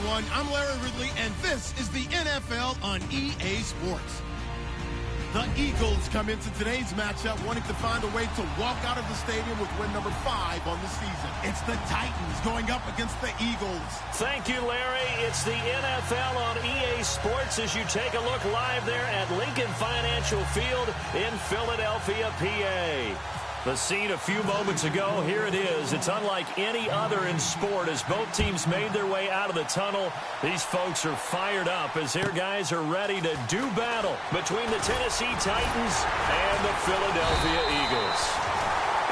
everyone. I'm Larry Ridley, and this is the NFL on EA Sports. The Eagles come into today's matchup wanting to find a way to walk out of the stadium with win number 5 on the season. It's the Titans going up against the Eagles. Thank you, Larry. It's the NFL on EA Sports as you take a look live there at Lincoln Financial Field in Philadelphia, PA. The scene a few moments ago, here it is. It's unlike any other in sport as both teams made their way out of the tunnel. These folks are fired up as their guys are ready to do battle between the Tennessee Titans and the Philadelphia Eagles.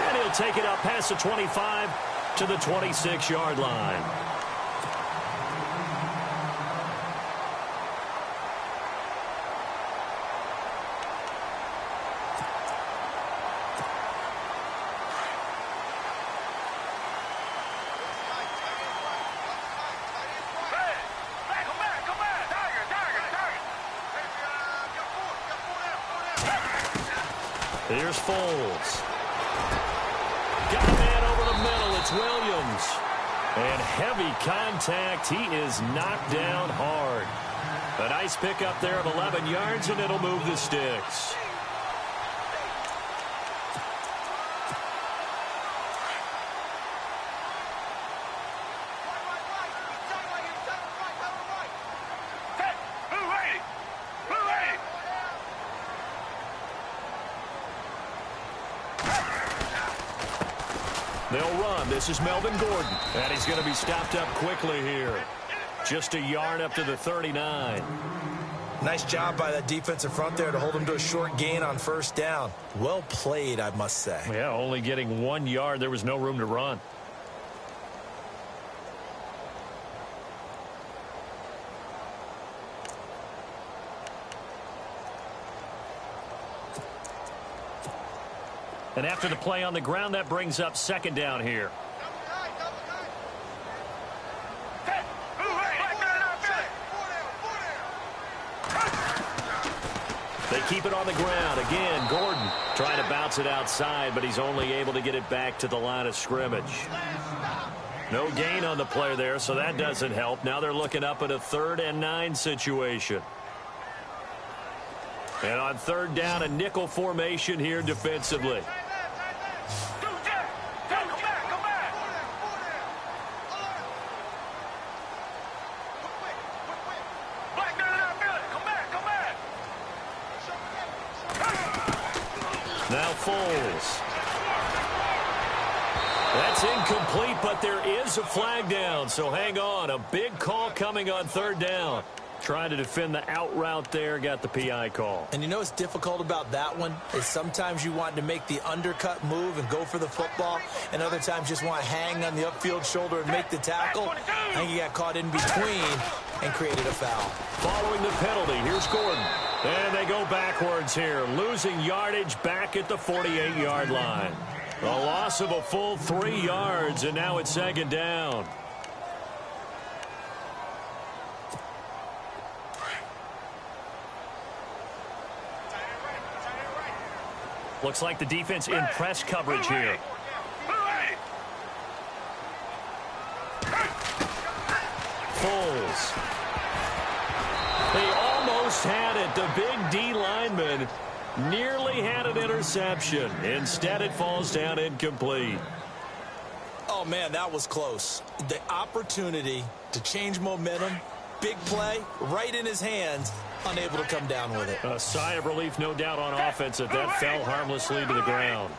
And he'll take it up past the 25 to the 26-yard line. Here's Foles. Got a man over the middle. It's Williams. And heavy contact. He is knocked down hard. A nice pickup there of 11 yards, and it'll move the sticks. They'll run. This is Melvin Gordon. And he's going to be stopped up quickly here. Just a yard up to the 39. Nice job by that defensive front there to hold him to a short gain on first down. Well played, I must say. Yeah, only getting 1 yard. There was no room to run. And after the play on the ground, that brings up second down here. They keep it on the ground. Again, Gordon trying to bounce it outside, but he's only able to get it back to the line of scrimmage. No gain on the play there, so that doesn't help. Now they're looking up at a 3rd and 9 situation. And on 3rd down, a nickel formation here defensively. Now Foles. That's incomplete, but there is a flag down, so hang on. A big call coming on 3rd down. Trying to defend the out route there, got the PI call. And you know what's difficult about that one is sometimes you want to make the undercut move and go for the football, and other times just want to hang on the upfield shoulder and make the tackle. I think he got caught in between and created a foul. Following the penalty, here's Gordon. And they go backwards here, losing yardage back at the 48-yard line. A loss of a full 3 yards, and now it's 2nd down. Looks like the defense in press coverage here. Foles. They almost had it. The big D lineman nearly had an interception. Instead, it falls down incomplete. Oh, man, that was close. The opportunity to change momentum, big play, right in his hands, unable to come down with it. A sigh of relief, no doubt, on offense that fell harmlessly to the ground.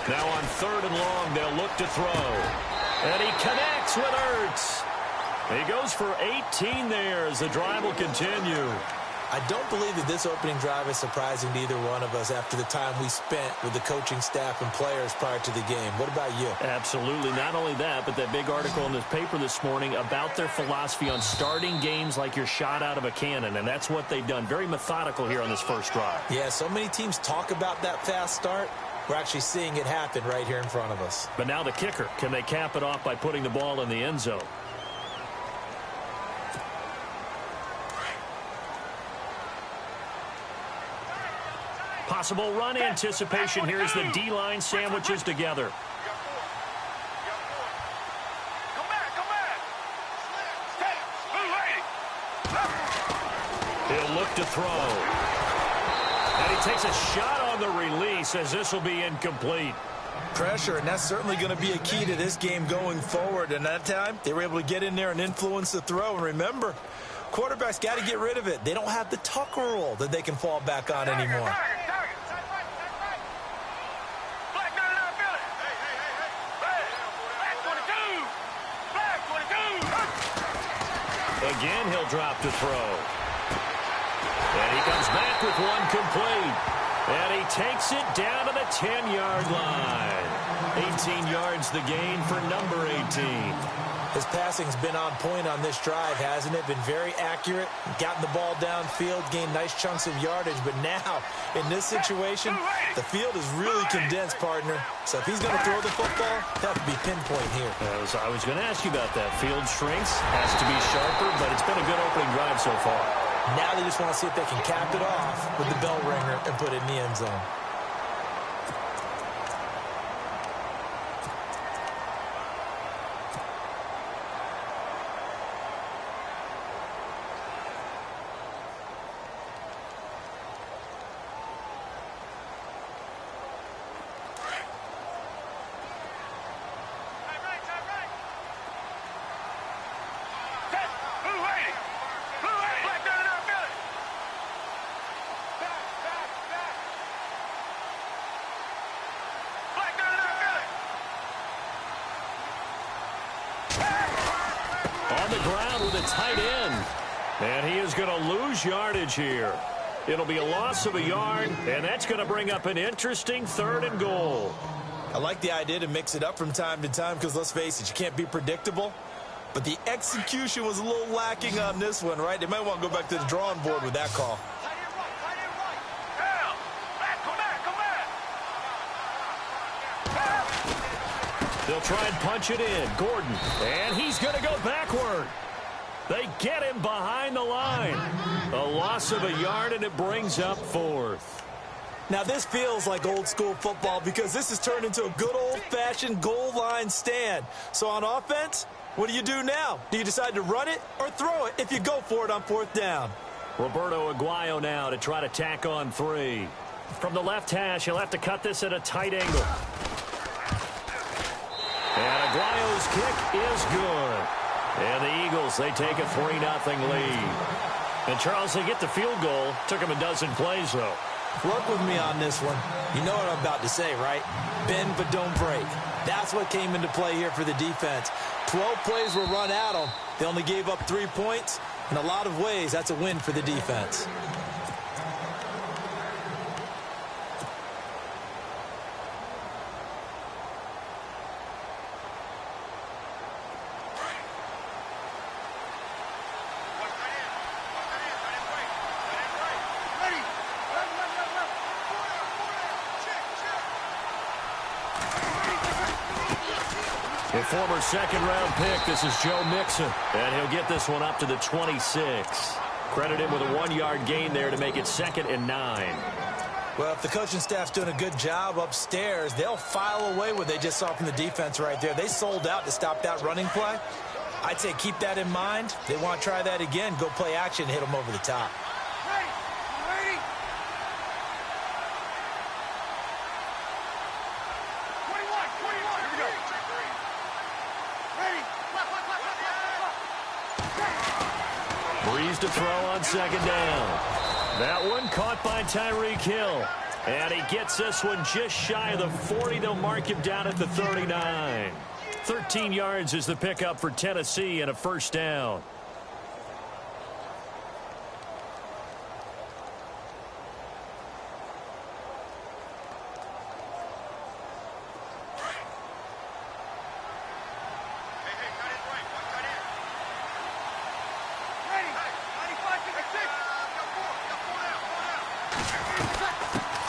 Now on 3rd and long, they'll look to throw. And he connects with Ertz. He goes for 18 there as the drive will continue. I don't believe that this opening drive is surprising to either one of us after the time we spent with the coaching staff and players prior to the game. What about you? Absolutely. Not only that, but that big article in this paper this morning about their philosophy on starting games like you're shot out of a cannon, and that's what they've done. Very methodical here on this first drive. Yeah, so many teams talk about that fast start. We're actually seeing it happen right here in front of us. But now the kicker. Can they cap it off by putting the ball in the end zone? Possible run anticipation here as the D-line sandwiches together. to throw. And he takes a shot on the release as this will be incomplete. Pressure, and that's certainly going to be a key to this game going forward. And that time, they were able to get in there and influence the throw. And remember, quarterbacks got to get rid of it. They don't have the Tucker rule that they can fall back on anymore. Again, he'll drop to throw. And he comes back with one complete. And he takes it down to the 10-yard line. 18 yards the gain for number 18. His passing's been on point on this drive, hasn't it? Been very accurate, gotten the ball downfield, gained nice chunks of yardage. But now, in this situation, the field is really condensed, partner. So if he's going to throw the football, that would be pinpoint here. I was going to ask you about that. Field shrinks, has to be sharper, but it's been a good opening drive so far. Now they just want to see if they can cap it off with the bell ringer and put it in the end zone. On the ground with a tight end. And he is going to lose yardage here. It'll be a loss of a yard, and that's going to bring up an interesting 3rd and goal. I like the idea to mix it up from time to time because, let's face it, you can't be predictable. But the execution was a little lacking on this one, right? They might want to go back to the drawing board with that call. They'll try and punch it in. Gordon. And he's going to go backward. They get him behind the line. A loss of a yard, and it brings up 4th. Now, this feels like old-school football because this has turned into a good old-fashioned goal line stand. So on offense, what do you do now? Do you decide to run it or throw it if you go for it on 4th down? Roberto Aguayo now to try to tack on 3. From the left hash, he'll have to cut this at a tight angle. And Aguayo's kick is good. And the Eagles, they take a 3-0 lead. And, Charles, they get the field goal. Took them a dozen plays, though. Work with me on this one. You know what I'm about to say, right? Bend but don't break. That's what came into play here for the defense. 12 plays were run at them. They only gave up 3 points. In a lot of ways, that's a win for the defense. The former 2nd-round pick, this is Joe Mixon. And he'll get this one up to the 26. Credit him with a 1-yard gain there to make it 2nd and 9. Well, if the coaching staff's doing a good job upstairs, they'll file away what they just saw from the defense right there. They sold out to stop that running play. I'd say keep that in mind. They want to try that again, go play action, hit them over the top. Breeze to throw on 2nd down. That one caught by Tyreek Hill. And he gets this one just shy of the 40. They'll mark him down at the 39. 13 yards is the pickup for Tennessee and a 1st down.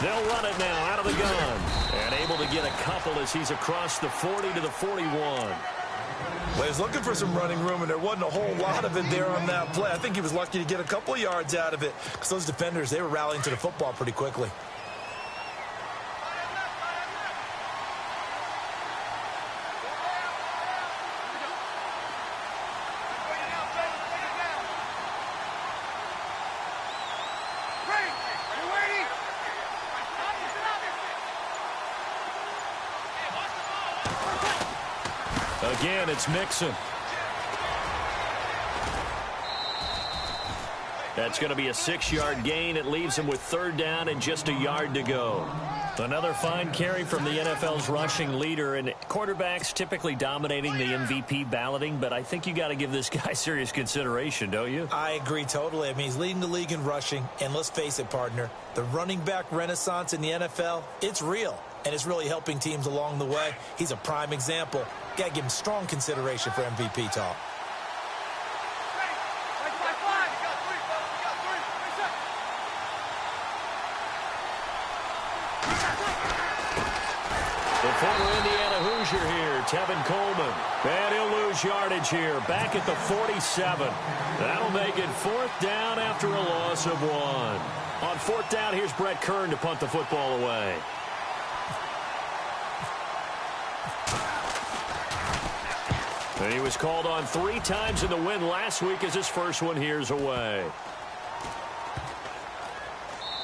They'll run it now out of the gun. And able to get a couple as he's across the 40 to the 41. Well, he was looking for some running room, and there wasn't a whole lot of it there on that play. I think he was lucky to get a couple of yards out of it because those defenders, they were rallying to the football pretty quickly. Again, it's Mixon. That's going to be a 6-yard gain. It leaves him with 3rd down and just a yard to go. Another fine carry from the NFL's rushing leader, and quarterbacks typically dominating the MVP balloting, but I think you got to give this guy serious consideration, don't you? I agree totally. I mean, he's leading the league in rushing, and let's face it, partner, the running back renaissance in the NFL, it's real, and it's really helping teams along the way. He's a prime example. Got to give him strong consideration for MVP talk. Former Indiana Hoosier here, Tevin Coleman. And he'll lose yardage here, back at the 47. That'll make it 4th down after a loss of 1. On 4th down, here's Brett Kern to punt the football away. And he was called on 3 times in the win last week as his first one here's away.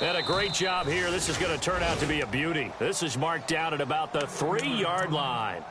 And a great job here. This is going to turn out to be a beauty. This is marked down at about the 3-yard line.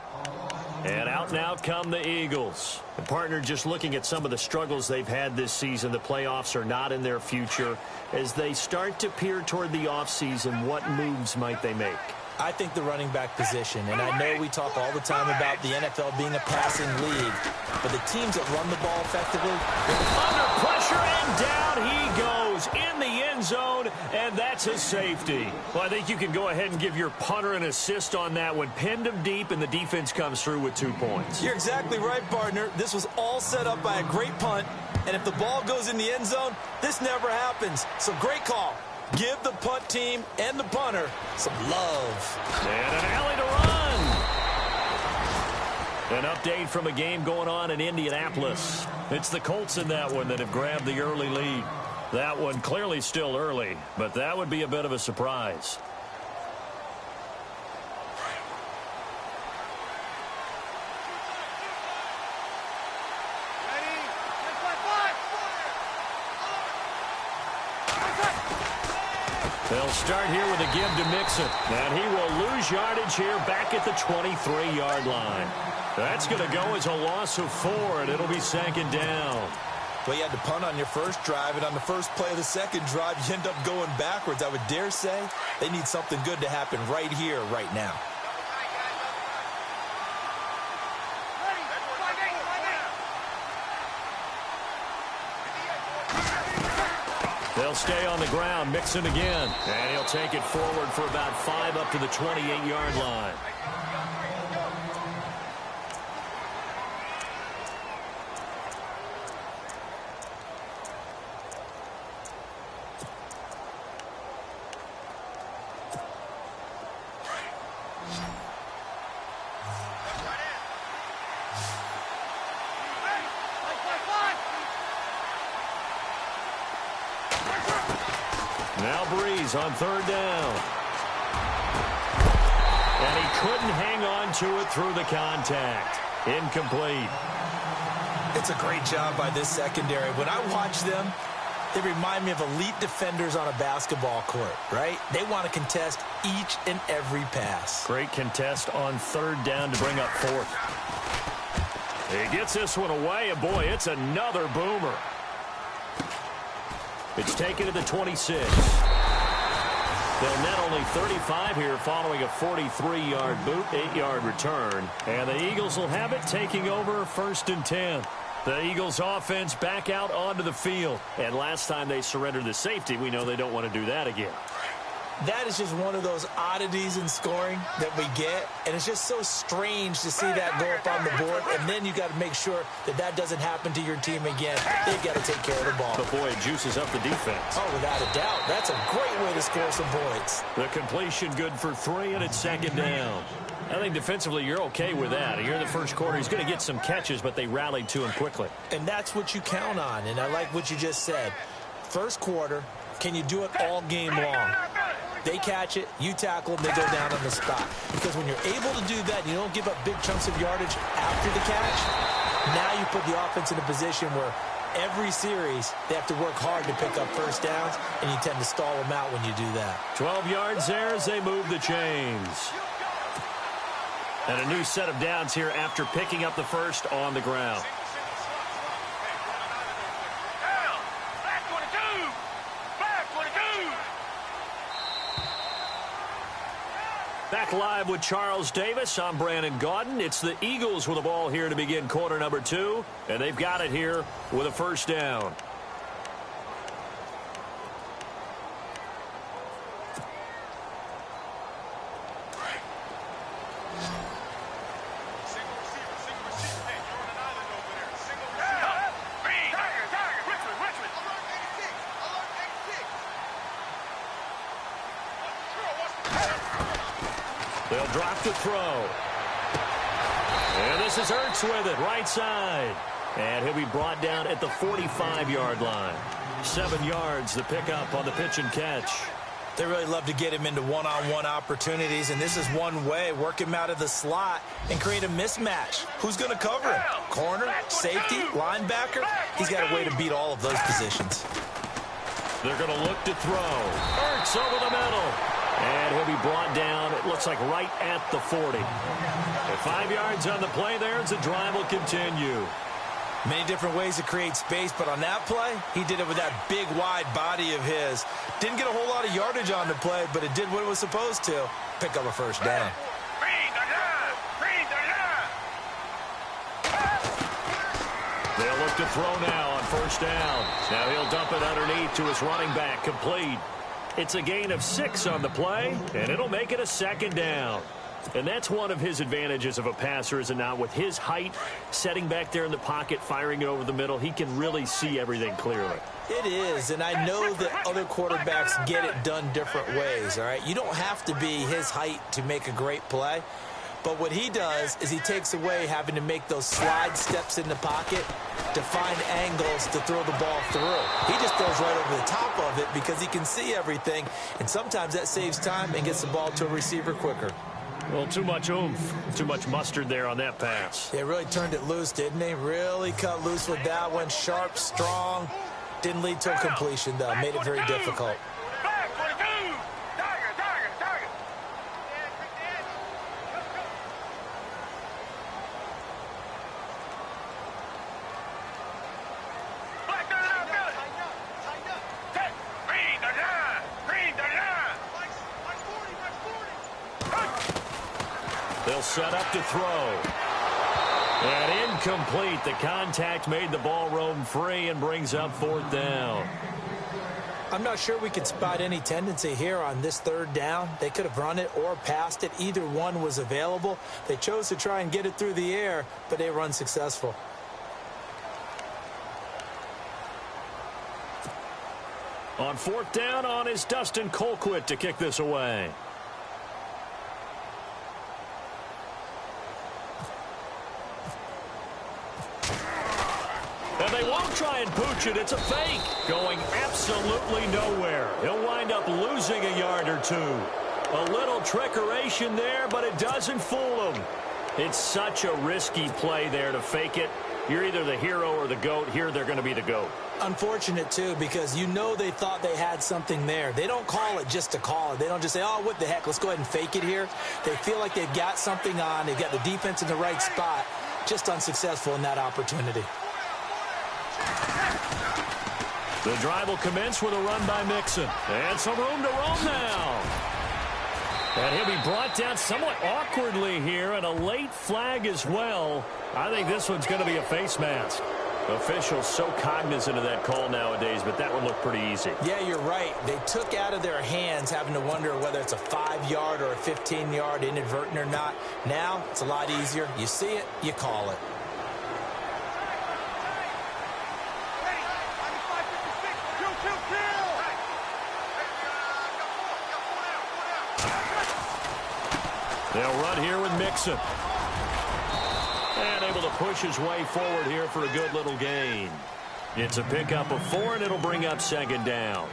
And out now come the Eagles. And partner, just looking at some of the struggles they've had this season, the playoffs are not in their future. As they start to peer toward the offseason, what moves might they make? I think the running back position, and I know we talk all the time about the NFL being a passing league, but the teams that run the ball effectively, under pressure, and down he goes in the end zone, and that's a safety. Well, I think you can go ahead and give your punter an assist on that one. Pinned him deep, and the defense comes through with 2 points. You're exactly right, partner. This was all set up by a great punt, and if the ball goes in the end zone, this never happens. So great call. Give the punt team and the punter some love. And an alley to run. An update from a game going on in Indianapolis. It's the Colts in that one that have grabbed the early lead. That one clearly still early, but that would be a bit of a surprise. They'll start here with a give to Mixon. And he will lose yardage here back at the 23-yard line. That's going to go as a loss of 4, and it'll be 2nd down. Well, you had to punt on your first drive, and on the first play of the second drive, you end up going backwards. I would dare say they need something good to happen right here, right now. They'll stay on the ground, Mixon again. And he'll take it forward for about 5 up to the 28-yard line. Now Breeze on 3rd down. And he couldn't hang on to it through the contact. Incomplete. It's a great job by this secondary. When I watch them, they remind me of elite defenders on a basketball court, right? They want to contest each and every pass. Great contest on 3rd down to bring up 4th. He gets this one away, and boy, it's another boomer. It's taken to the 26. They'll net only 35 here following a 43-yard boot, 8-yard return. And the Eagles will have it taking over 1st and 10. The Eagles offense back out onto the field. And last time they surrendered the safety, we know they don't want to do that again. That is just one of those oddities in scoring that we get, and it's just so strange to see that go up on the board, and then you got to make sure that that doesn't happen to your team again. They've got to take care of the ball. But boy, it juices up the defense. Oh, without a doubt. That's a great way to score some points. The completion good for 3, and it's 2nd down. I think defensively you're okay with that. Here in the first quarter, he's going to get some catches, but they rallied to him quickly. And that's what you count on, and I like what you just said. First quarter, can you do it all game long? They catch it, you tackle them, they go down on the spot. Because when you're able to do that, you don't give up big chunks of yardage after the catch. Now you put the offense in a position where every series they have to work hard to pick up first downs, and you tend to stall them out when you do that. 12 yards there as they move the chains. And a new set of downs here after picking up the first on the ground. Back live with Charles Davis. I'm Brandon Gaudin. It's the Eagles with the ball here to begin quarter number 2. And they've got it here with a first down. They'll drop the throw. And this is Ertz with it, right side. And he'll be brought down at the 45-yard line. 7 yards, the pickup on the pitch and catch. They really love to get him into one-on-one opportunities, and this is one way. Work him out of the slot and create a mismatch. Who's going to cover him? Corner, safety, linebacker? He's got a way to beat all of those positions. They're going to look to throw. Ertz over the middle. And he'll be brought down, it looks like, right at the 40. And 5 yards on the play there as the drive will continue. Many different ways to create space, but on that play, he did it with that big, wide body of his. Didn't get a whole lot of yardage on the play, but it did what it was supposed to. Pick up a first down. They'll look to throw now on first down. Now he'll dump it underneath to his running back, complete. It's a gain of 6 on the play, and it'll make it a second down. And that's one of his advantages of a passer, is it not? With his height, setting back there in the pocket, firing it over the middle, he can really see everything clearly. It is, and I know that other quarterbacks get it done different ways, all right? You don't have to be his height to make a great play. But what he does is he takes away having to make those slide steps in the pocket to find angles to throw the ball through. He just throws right over the top of it because he can see everything, and sometimes that saves time and gets the ball to a receiver quicker. Well, too much oomph, too much mustard there on that pass. They really turned it loose, didn't they? Really cut loose with that one. Sharp, strong. Didn't lead to a completion, though. Made it very difficult. They'll set up to throw. And incomplete. The contact made the ball roam free and brings up fourth down. I'm not sure we could spot any tendency here on this third down. They could have run it or passed it. Either one was available. They chose to try and get it through the air, but they were unsuccessful. On fourth down on is Dustin Colquitt to kick this away. And they won't try and pooch it. It's a fake. Going absolutely nowhere. He'll wind up losing a yard or two. A little trickeration there, but it doesn't fool him. It's such a risky play there to fake it. You're either the hero or the GOAT. Here they're going to be the GOAT. Unfortunate, too, because you know they thought they had something there. They don't call it just to call it. They don't just say, oh, what the heck, let's go ahead and fake it here. They feel like they've got something on. They've got the defense in the right spot. Just unsuccessful in that opportunity. The drive will commence with a run by Mixon. And some room to roam now. And he'll be brought down somewhat awkwardly here, and a late flag as well. I think this one's going to be a face mask. Officials so cognizant of that call nowadays, but that one looked pretty easy. Yeah, you're right. They took out of their hands having to wonder whether it's a 5-yard or a 15-yard inadvertent or not. Now, it's a lot easier. You see it, you call it. They'll run here with Mixon. And able to push his way forward here for a good little gain. It's a pickup of 4, and it'll bring up second down.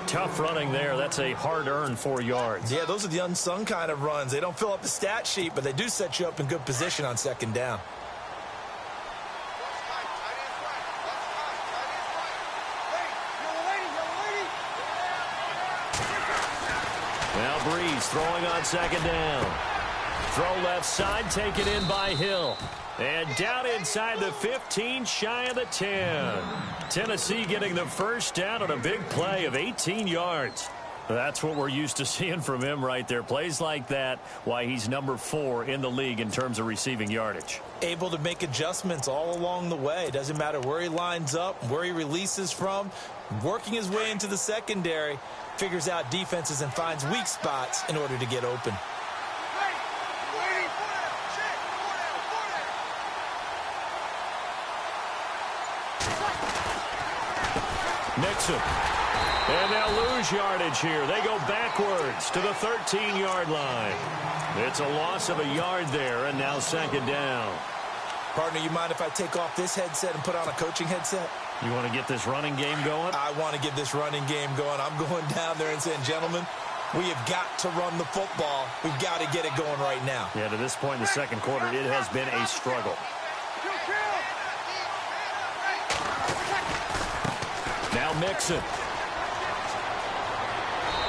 Tough running there. That's a hard-earned 4 yards. Yeah, those are the unsung kind of runs. They don't fill up the stat sheet, but they do set you up in good position on second down. Now Breeze throwing on second down. Throw left side, taken in by Hill. And down inside the 15, shy of the 10. Tennessee getting the first down on a big play of 18 yards. That's what we're used to seeing from him right there. Plays like that, why he's number 4 in the league in terms of receiving yardage. Able to make adjustments all along the way. Doesn't matter where he lines up, where he releases from. Working his way into the secondary, figures out defenses and finds weak spots in order to get open. Nixon. And they'll lose yardage here. They go backwards to the 13-yard line. It's a loss of a yard there, and now second down. Partner, you mind if I take off this headset and put on a coaching headset? You want to get this running game going? I want to get this running game going. I'm going down there and saying, gentlemen, we have got to run the football. We've got to get it going right now. Yeah, to this point in the second quarter, it has been a struggle. Now Mixon.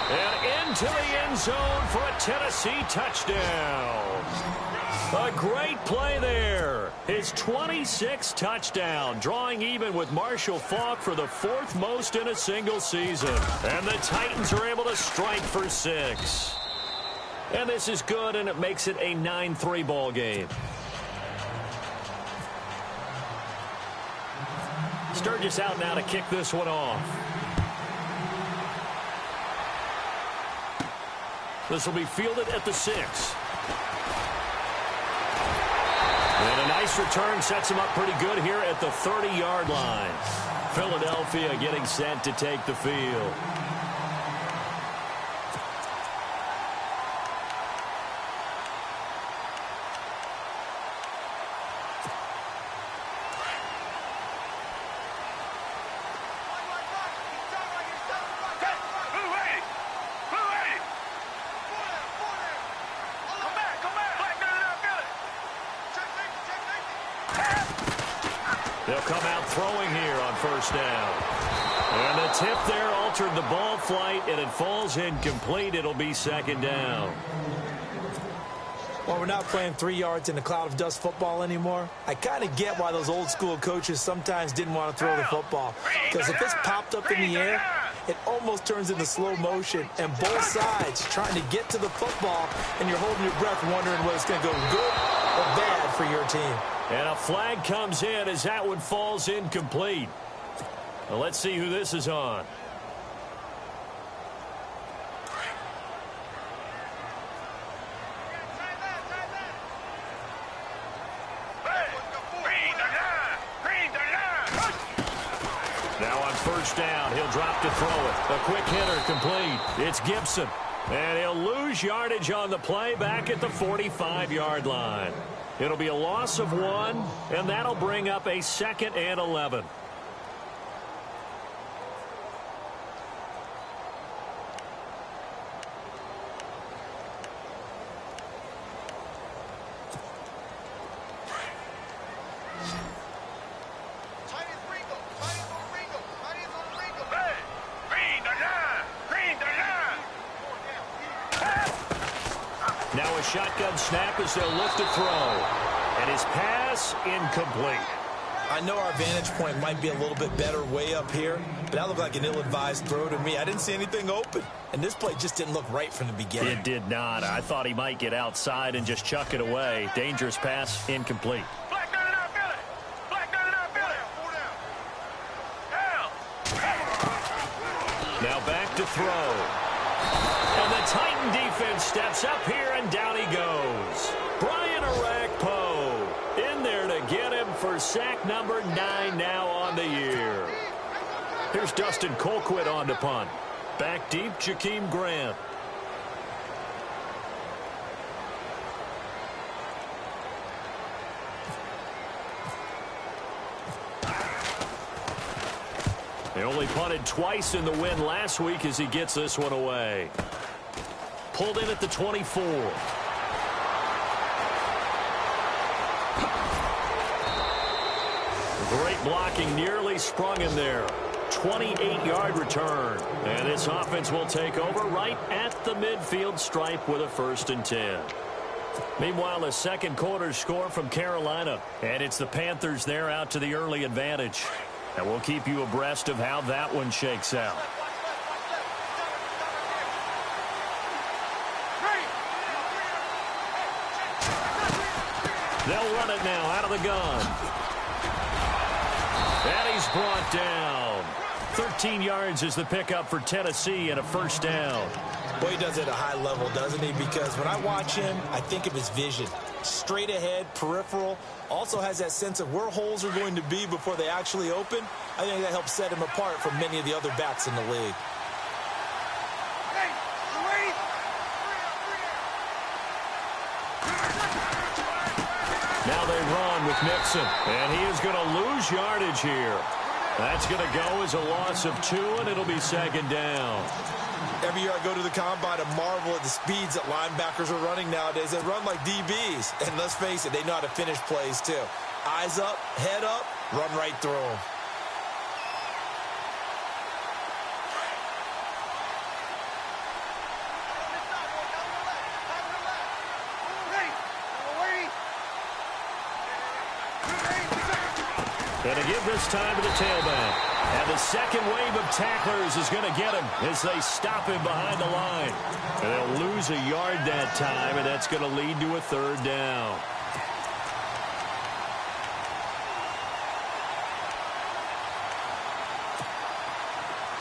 And into the end zone for a Tennessee touchdown. A great play there. His 26th touchdown, drawing even with Marshall Faulk for the 4th most in a single season. And the Titans are able to strike for 6. And this is good, and it makes it a 9-3 ball game. Sturgis out now to kick this one off. This will be fielded at the 6. And a nice return sets him up pretty good here at the 30-yard line. Philadelphia getting set to take the field. They'll come out throwing here on first down. And the tip there altered the ball flight, and it falls incomplete. It'll be second down. Well, we're not playing 3 yards in a cloud of dust football anymore. I kind of get why those old school coaches sometimes didn't want to throw the football. Because if it's popped up in the air, it almost turns into slow motion, and both sides trying to get to the football, and you're holding your breath wondering whether it's going to go good or bad for your team. And a flag comes in as that one falls incomplete. Well, let's see who this is on. Now on first down, he'll drop to throw it. A quick hitter complete. It's Gibson. And he'll lose yardage on the play back at the 45-yard line. It'll be a loss of 1, and that'll bring up a 2nd and 11. Now a shotgun snap as they'll look to throw. And his pass incomplete. I know our vantage point might be a little bit better way up here, but that looked like an ill-advised throw to me. I didn't see anything open, and this play just didn't look right from the beginning. It did not. I thought he might get outside and just chuck it away. Dangerous pass, incomplete. Now back to throw. And the Titan defense steps up here, and down he goes. Brian Arakpo in there to get him for sack number 9 now on the year. Here's Dustin Colquitt on to punt. Back deep, Jakeem Grant. They only punted twice in the win last week as he gets this one away. Pulled in at the 24. Great blocking, nearly sprung him there. 28-yard return. And this offense will take over right at the midfield stripe with a 1st and 10. Meanwhile, a second quarter score from Carolina. And it's the Panthers there out to the early advantage. And we'll keep you abreast of how that one shakes out. They'll run it now out of the gun. And he's brought down. 13 yards is the pickup for Tennessee and a first down. Well, he does it at a high level, doesn't he? Because when I watch him, I think of his vision. Straight ahead, peripheral. Also has that sense of where holes are going to be before they actually open. I think that helps set him apart from many of the other backs in the league. Now they run with Nixon, and he is going to lose yardage here. That's going to go as a loss of 2, and it'll be second down. Every year I go to the combine and marvel at the speeds that linebackers are running nowadays. They run like DBs, and let's face it, they know how to finish plays too. Eyes up, head up, run right through them. And to give this time to the tailback. And the second wave of tacklers is going to get him as they stop him behind the line. And they'll lose a yard that time, and that's going to lead to a third down.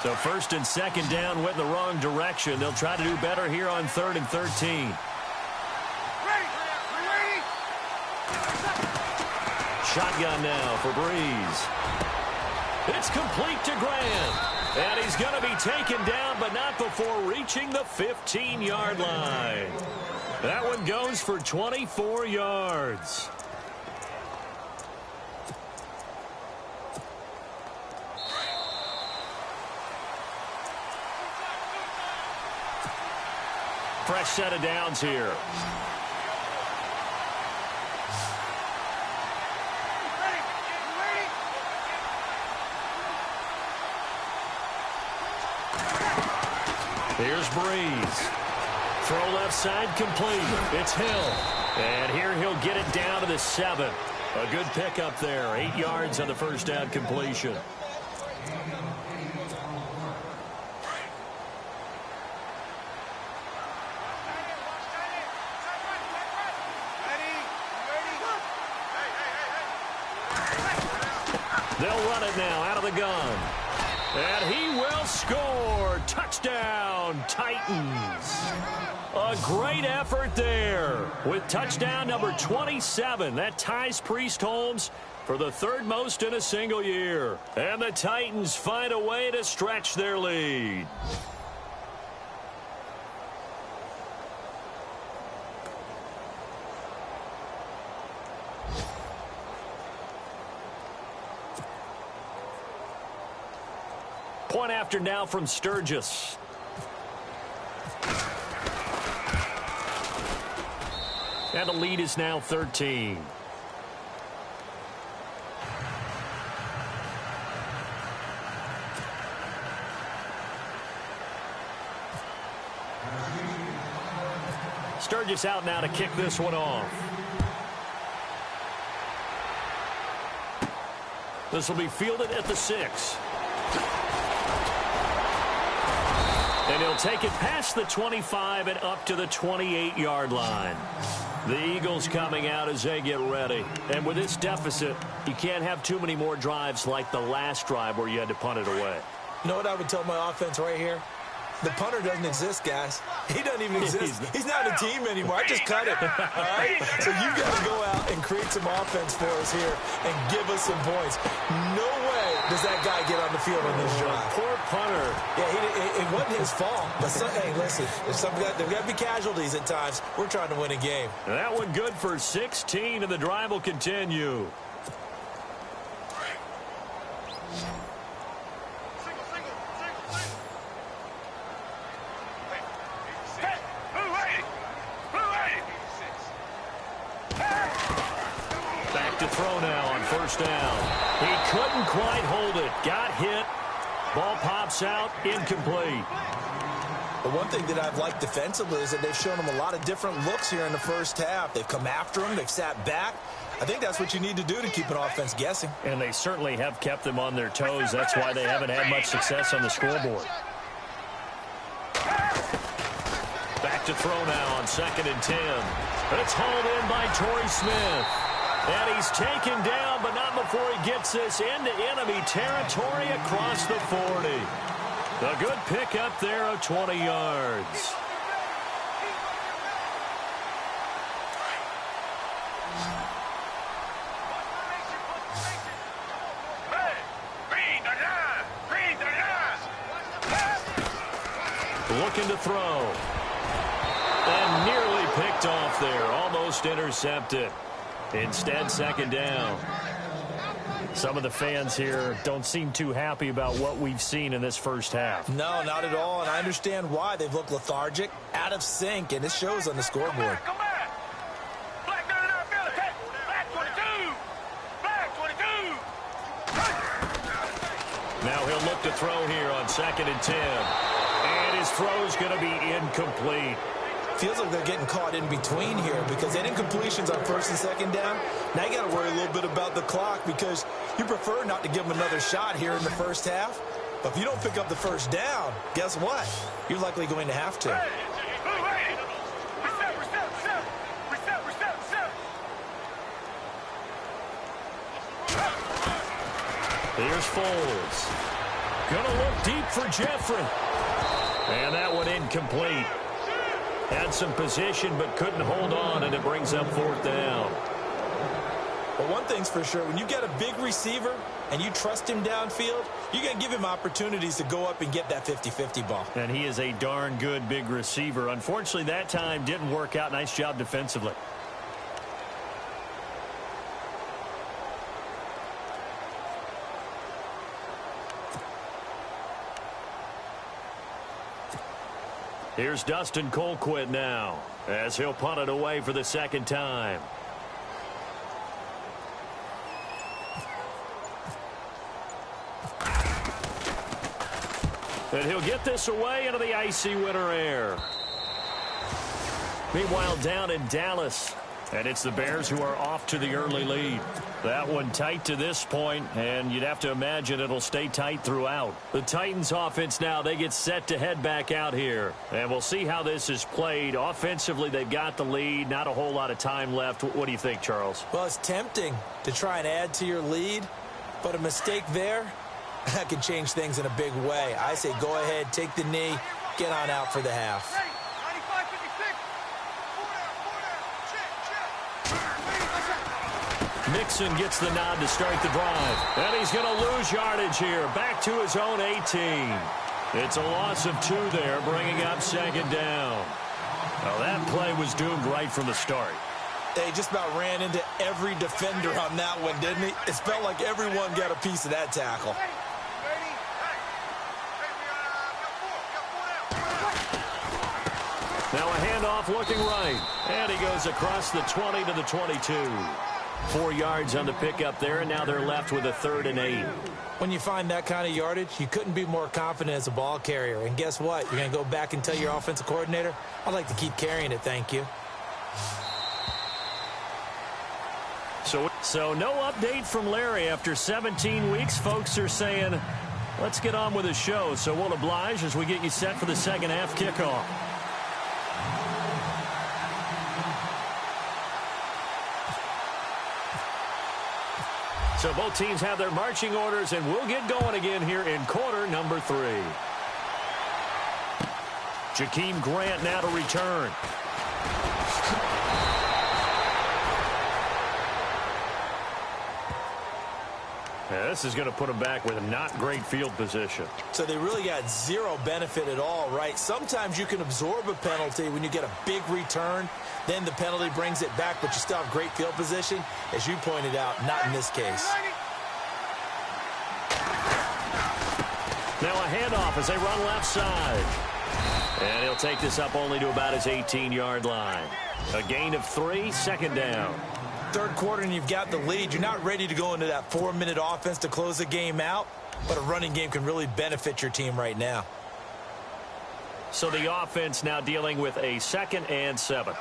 So first and second down went in the wrong direction. They'll try to do better here on 3rd and 13. Shotgun now for Breeze. It's complete to Graham. And he's going to be taken down, but not before reaching the 15-yard line. That one goes for 24 yards. Fresh set of downs here. Here's Breeze. Throw left side complete. It's Hill. And here he'll get it down to the 7. A good pickup there. 8 yards on the first down completion. They'll run it now out of the gun. And he will score. Touchdown, Titans. A great effort there with touchdown number 27. That ties Priest Holmes for the 3rd most in a single year. And the Titans find a way to stretch their lead. Point after now from Sturgis. And the lead is now 13. Sturgis out now to kick this one off. This will be fielded at the 6. And he'll take it past the 25 and up to the 28-yard line. The Eagles coming out as they get ready. And with this deficit, you can't have too many more drives like the last drive where you had to punt it away. You know what I would tell my offense right here? The punter doesn't exist, guys. He doesn't even exist. He's not a team anymore. I just cut him. All right? So you've got to go out and create some offense for us here and give us some points. No way does that guy get on the field on this drive. Poor punter. Yeah, it wasn't his fault. But, hey, listen, there's got to be casualties at times. We're trying to win a game. And that one good for 16, and the drive will continue. Throw now on first down. He couldn't quite hold it. Got hit. Ball pops out. Incomplete. But one thing that I've liked defensively is that they've shown them a lot of different looks here in the first half. They've come after them. They've sat back. I think that's what you need to do to keep an offense guessing. And they certainly have kept them on their toes. That's why they haven't had much success on the scoreboard. Back to throw now on 2nd and 10. It's hauled in by Torrey Smith. And he's taken down, but not before he gets this into enemy territory across the 40. A good pickup there of 20 yards. Looking to throw. And nearly picked off there. Almost intercepted. Instead, 2nd down. Some of the fans here don't seem too happy about what we've seen in this first half. No, not at all, and I understand why. They've looked lethargic, out of sync, and it shows on the scoreboard. Come back. Black 39 field. Black 22. Black 22. Now he'll look to throw here on 2nd and 10. And his throw's going to be incomplete. Feels like they're getting caught in between here because that incompletions on 1st and 2nd down. Now you got to worry a little bit about the clock because you prefer not to give them another shot here in the first half. But if you don't pick up the 1st down, guess what? You're likely going to have to. Here's Foles. Gonna look deep for Jeffrey. And that one incomplete. Had some position but couldn't hold on, and it brings up 4th down. But one thing's for sure, when you get a big receiver and you trust him downfield, you're going to give him opportunities to go up and get that 50-50 ball. And he is a darn good big receiver. Unfortunately, that time didn't work out. Nice job defensively. Here's Dustin Colquitt now as he'll punt it away for the 2nd time. And he'll get this away into the icy winter air. Meanwhile, down in Dallas, and it's the Bears who are off to the early lead. That one tight to this point, and you'd have to imagine it'll stay tight throughout. The Titans offense now, they get set to head back out here. And we'll see how this is played. Offensively, they've got the lead. Not a whole lot of time left. What do you think, Charles? Well, it's tempting to try and add to your lead, but a mistake there, that can change things in a big way. I say go ahead, take the knee, get on out for the half. Mixon gets the nod to start the drive. And he's going to lose yardage here. Back to his own 18. It's a loss of 2 there, bringing up 2nd down. Now that play was doomed right from the start. They just about ran into every defender on that one, didn't he? It felt like everyone got a piece of that tackle. Now a handoff looking right. And he goes across the 20 to the 22. 4 yards on the pickup there, and now they're left with a 3rd and 8. When you find that kind of yardage, you couldn't be more confident as a ball carrier. And guess what? You're going to go back and tell your offensive coordinator, I'd like to keep carrying it, thank you. So no update from Larry after 17 weeks. Folks are saying, let's get on with the show. So we'll oblige as we get you set for the 2nd half kickoff. So both teams have their marching orders, and we'll get going again here in quarter number 3. Jakeem Grant now to return. Yeah, this is going to put them back with a not great field position. So they really got zero benefit at all, right? Sometimes you can absorb a penalty when you get a big return. Then the penalty brings it back, but you still have great field position. As you pointed out, not in this case. Now a handoff as they run left side. And he'll take this up only to about his 18-yard line. A gain of 3, 2nd down. 3rd quarter and you've got the lead. You're not ready to go into that 4-minute offense to close the game out, but a running game can really benefit your team right now. So the offense now dealing with a 2nd and 7.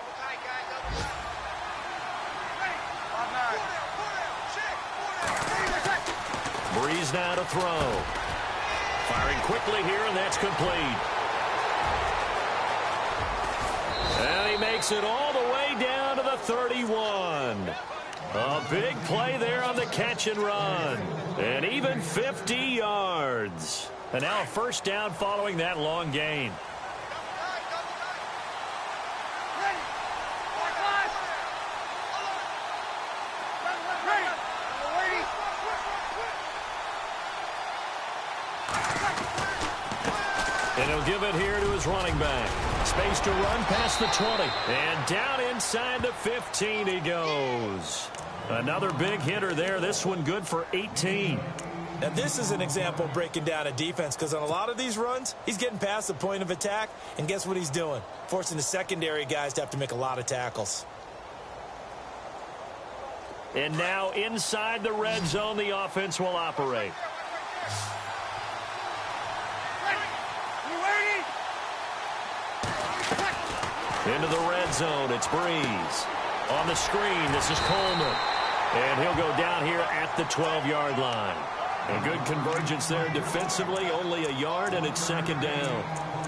Breeze now to throw. Firing quickly here, and that's complete. And he makes it all the way down to the 31. A big play there on the catch and run. And even 50 yards. And now a first down following that long gain. And he'll give it here to his running back. Space to run past the 20. And down inside the 15 he goes. Another big hitter there. This one good for 18. Now, this is an example of breaking down a defense, because on a lot of these runs, he's getting past the point of attack, and guess what he's doing? Forcing the secondary guys to have to make a lot of tackles. And now inside the red zone, the offense will operate. Into the red zone, it's Breeze. On the screen, this is Coleman. And he'll go down here at the 12-yard line. A good convergence there defensively, only a yard, and it's 2nd down.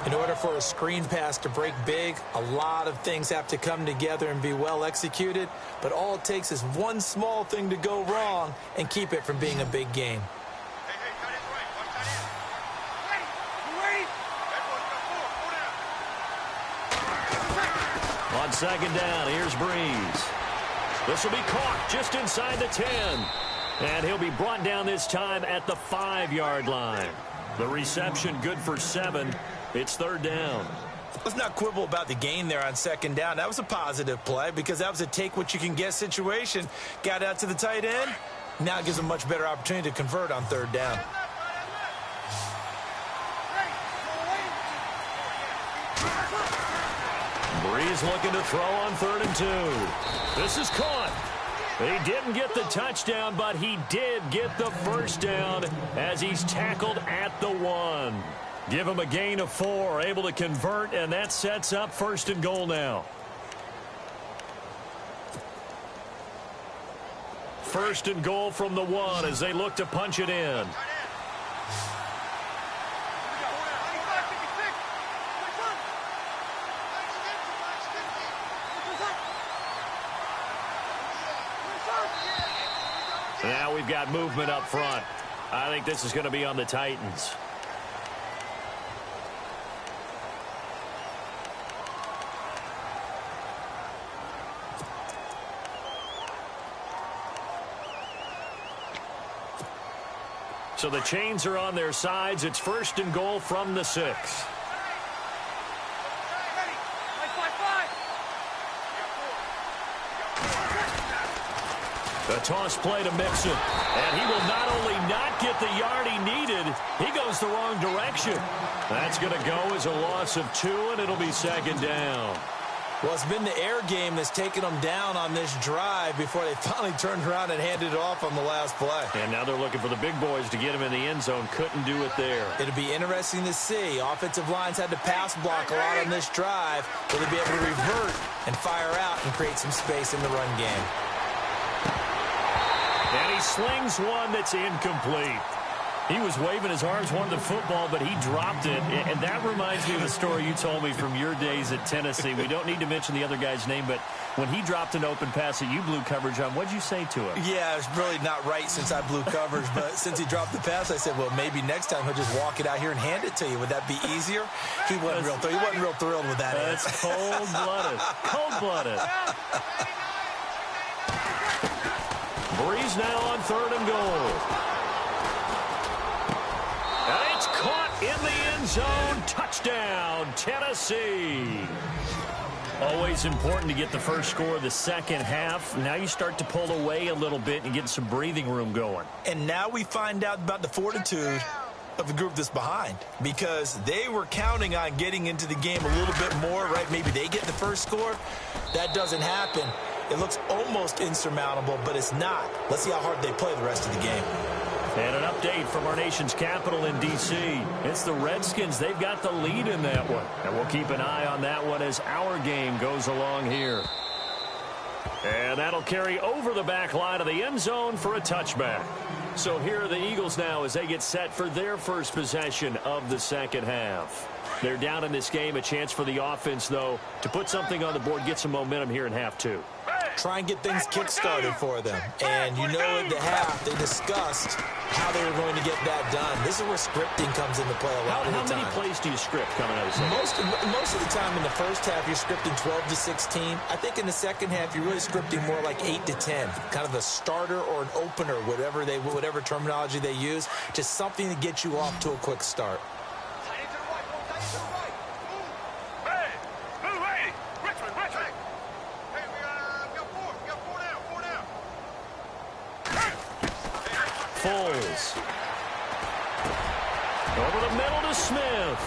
In order for a screen pass to break big, a lot of things have to come together and be well executed, but all it takes is one small thing to go wrong and keep it from being a big game. On 2nd down, here's Breeze. This will be caught just inside the 10. And he'll be brought down this time at the 5-yard line. The reception good for 7. It's 3rd down. Let's not quibble about the gain there on 2nd down. That was a positive play because that was a take-what-you-can-get situation. Got out to the tight end. Now it gives him a much better opportunity to convert on 3rd down. Breeze looking to throw on 3rd and 2. This is caught. He didn't get the touchdown, but he did get the first down as he's tackled at the 1. Give him a gain of 4, able to convert, and that sets up 1st and goal now. 1st and goal from the 1 as they look to punch it in. Now we've got movement up front. I think this is going to be on the Titans. So the chains are on their sides. It's 1st and goal from the 6. A toss play to Mixon. And he will not only not get the yard he needed, he goes the wrong direction. That's going to go as a loss of 2, and it'll be 2nd down. Well, it's been the air game that's taken them down on this drive before they finally turned around and handed it off on the last play. And now they're looking for the big boys to get him in the end zone. Couldn't do it there. It'll be interesting to see. Offensive lines had to pass block a lot on this drive. Will they be able to revert and fire out and create some space in the run game? And he slings one that's incomplete. He was waving his arms, wanted the football, but he dropped it. And that reminds me of a story you told me from your days at Tennessee. We don't need to mention the other guy's name, but when he dropped an open pass that you blew coverage on, what'd you say to him? Yeah, it's really not right since I blew coverage, but since he dropped the pass, I said, well, maybe next time he'll just walk it out here and hand it to you. Would that be easier? He wasn't real thrilled with that. That's cold-blooded. Cold-blooded. Breeze now on 3rd and goal. And it's caught in the end zone. Touchdown, Tennessee. Always important to get the first score of the second half. Now you start to pull away a little bit and get some breathing room going. And now we find out about the fortitude of the group that's behind, because they were counting on getting into the game a little bit more, right? Maybe they get the first score. That doesn't happen. It looks almost insurmountable, but it's not. Let's see how hard they play the rest of the game. And another update from our nation's capital in D.C. It's the Redskins. They've got the lead in that one. And we'll keep an eye on that one as our game goes along here. And that'll carry over the back line of the end zone for a touchback. So here are the Eagles now as they get set for their first possession of the second half. They're down in this game. A chance for the offense, though, to put something on the board, get some momentum here in half two. Try and get things kick-started for them. And you know at the half, they discussed how they were going to get that done. This is where scripting comes into play a lot of the time. How many plays do you script coming out of the second? Most of the time in the first half, you're scripting 12 to 16. I think in the second half, you're really scripting more like 8 to 10. Kind of a starter or an opener, whatever terminology they use. Just something to get you off to a quick start. Foles. Over the middle to Smith.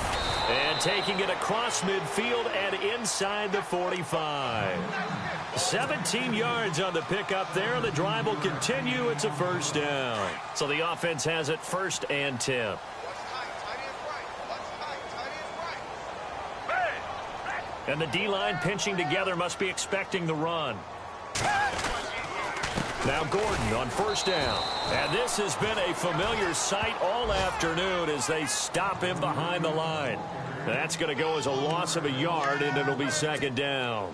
And taking it across midfield and inside the 45. 17 yards on the pickup there. The drive will continue. It's a first down. So the offense has it 1st and 10. And the D-line pinching together, must be expecting the run. Now Gordon on 1st down. And this has been a familiar sight all afternoon as they stop him behind the line. That's going to go as a loss of a yard, and it'll be 2nd down.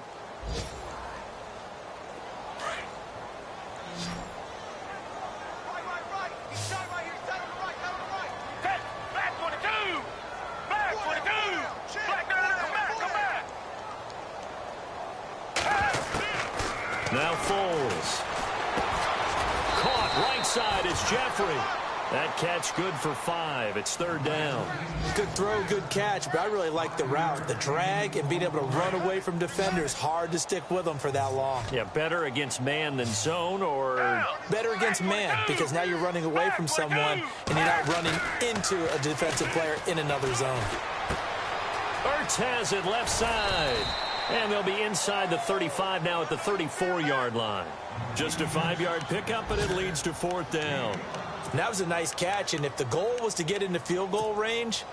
Now Foles. Caught right side is Jeffrey. That catch good for 5. It's 3rd down. Good throw, good catch, but I really like the route. The drag and being able to run away from defenders. Hard to stick with them for that long. Yeah, better against man than zone, or? Better against man, because now you're running away from someone and you're not running into a defensive player in another zone. Ertz has it left side. And they'll be inside the 35 now at the 34-yard line. Just a 5-yard pickup, and it leads to 4th down. And that was a nice catch, and if the goal was to get into field goal range,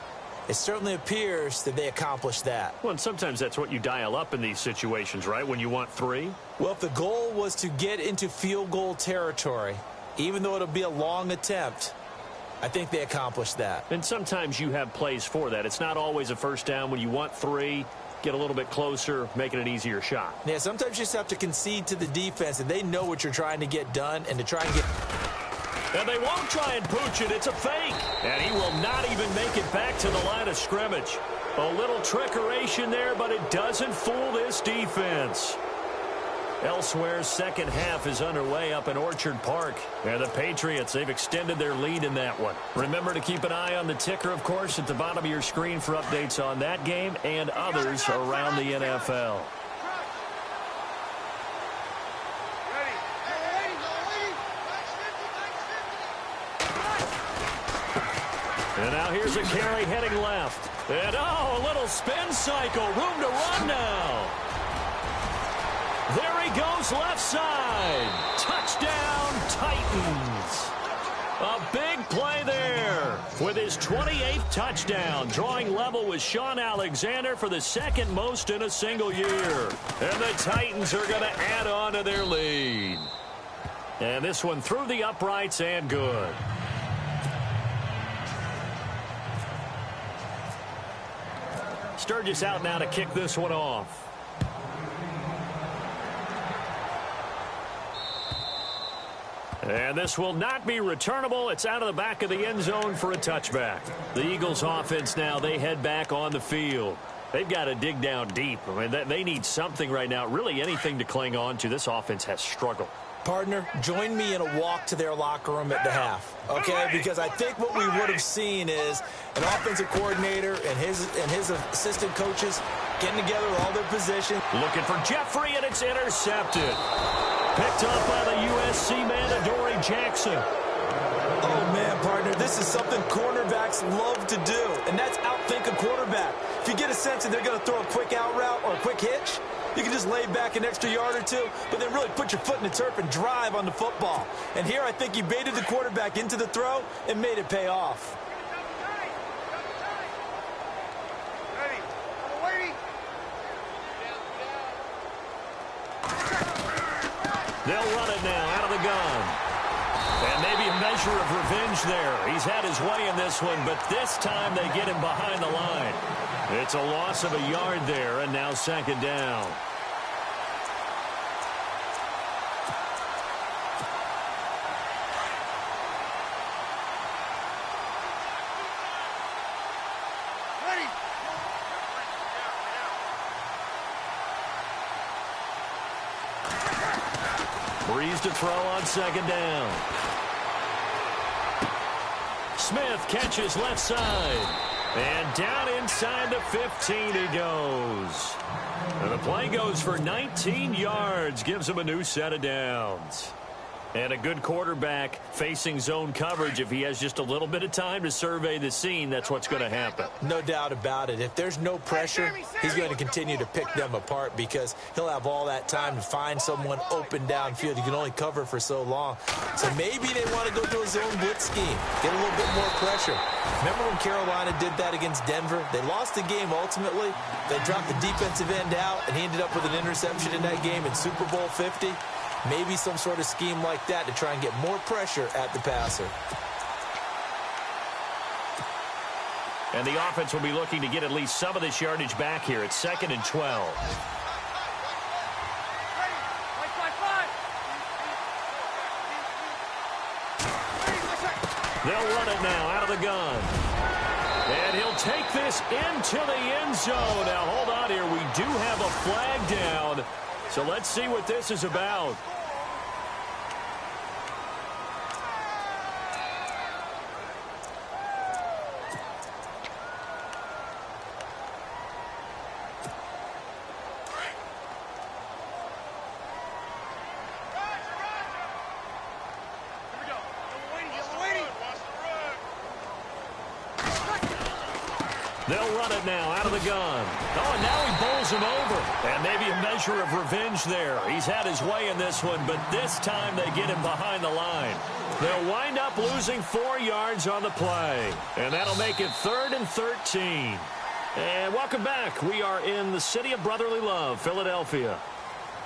it certainly appears that they accomplished that. Well, and sometimes that's what you dial up in these situations, right, when you want 3? Well, if the goal was to get into field goal territory, even though it'll be a long attempt, I think they accomplished that. And sometimes you have plays for that. It's not always a first down. When you want 3, get a little bit closer, making an easier shot. Yeah, sometimes you just have to concede to the defense, and they know what you're trying to get done, and to try and get... And they won't try and pooch it. It's a fake. And he will not even make it back to the line of scrimmage. A little trickeration there, but it doesn't fool this defense. Elsewhere, second half is underway up in Orchard Park. And the Patriots, they've extended their lead in that one. Remember to keep an eye on the ticker, of course, at the bottom of your screen for updates on that game and others around the NFL. And now here's a carry heading left. And, oh, a little spin cycle. Room to run now. There he goes left side. Touchdown, Titans. A big play there with his 28th touchdown, drawing level with Sean Alexander for the second most in a single year. And the Titans are going to add on to their lead. And this one through the uprights and good. Sturgis out now to kick this one off. And this will not be returnable. It's out of the back of the end zone for a touchback. The Eagles offense now, they head back on the field. They've got to dig down deep. I mean, they need something right now, really anything to cling on to. This offense has struggled. Partner, join me in a walk to their locker room at the half, okay? Because I think what we would have seen is an offensive coordinator and his assistant coaches getting together with all their positions. Looking for Jeffrey, and it's intercepted. Picked up by the USC man, Adoree Jackson. Oh, man, partner, this is something cornerbacks love to do, and that's outthink a quarterback. If you get a sense that they're going to throw a quick out route or a quick hitch, You can just lay back an extra yard or two, but then really put your foot in the turf and drive on the football. And here I think he baited the quarterback into the throw and made it pay off. They'll run it now out of the gun. And maybe a measure of revenge there. He's had his way in this one, but this time they get him behind the line. It's a loss of a yard there, and now second down. Breeze to throw on second down. Smith catches left side. And down inside the 15 he goes. And the play goes for 19 yards. Gives him a new set of downs. And a good quarterback facing zone coverage. If he has just a little bit of time to survey the scene, that's what's going to happen. No doubt about it. If there's no pressure, he's going to continue to pick them apart because he'll have all that time to find someone open downfield. You can only cover for so long. So maybe they want to go to a zone blitz scheme, get a little bit more pressure. Remember when Carolina did that against Denver? They lost the game ultimately. They dropped the defensive end out, and he ended up with an interception in that game in Super Bowl 50. Maybe some sort of scheme like that to try and get more pressure at the passer. And the offense will be looking to get at least some of this yardage back here. It's 2nd and 12. They'll run it now out of the gun. And he'll take this into the end zone. Now, hold on here. We do have a flag down. So let's see what this is about. They'll run it now out of the gun. Oh, and now he bowls him over. And maybe a measure of revenge there. He's had his way in this one, but this time they get him behind the line. They'll wind up losing 4 yards on the play. And that'll make it 3rd and 13. And welcome back. We are in the city of brotherly love, Philadelphia.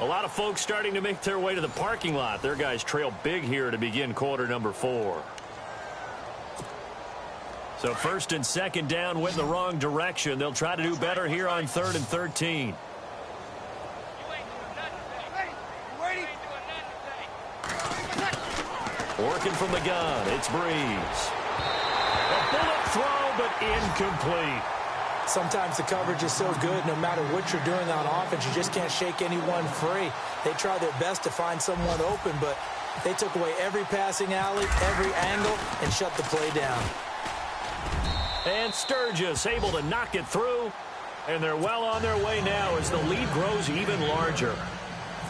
A lot of folks starting to make their way to the parking lot. Their guys trail big here to begin quarter number 4. So 1st and 2nd down went in the wrong direction. They'll try to do better here on 3rd and 13. Working from the gun, it's Breeze. A bullet throw, but incomplete. Sometimes the coverage is so good, no matter what you're doing on offense, you just can't shake anyone free. They try their best to find someone open, but they took away every passing alley, every angle, and shut the play down. And Sturgis able to knock it through. And they're well on their way now as the lead grows even larger.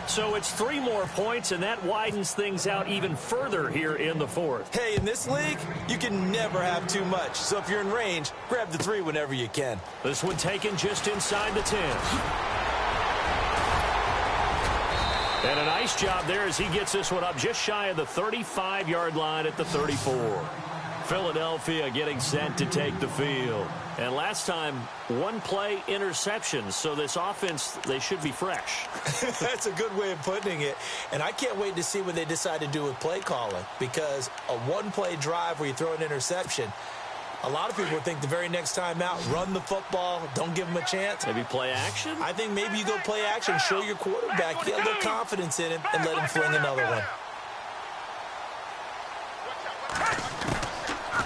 So it's 3 more points, and that widens things out even further here in the 4th. Hey, in this league, you can never have too much. So if you're in range, grab the 3 whenever you can. This one taken just inside the 10. And a nice job there as he gets this one up just shy of the 35-yard line at the 34. Philadelphia getting set to take the field. And last time, 1 play interception. So this offense, they should be fresh. That's a good way of putting it. And I can't wait to see what they decide to do with play calling. Because a 1-play drive where you throw an interception, a lot of people think the very next time out, run the football, don't give them a chance. Maybe play action? I think maybe you go play action, show your quarterback, get a little confidence in him, and let him fling another one.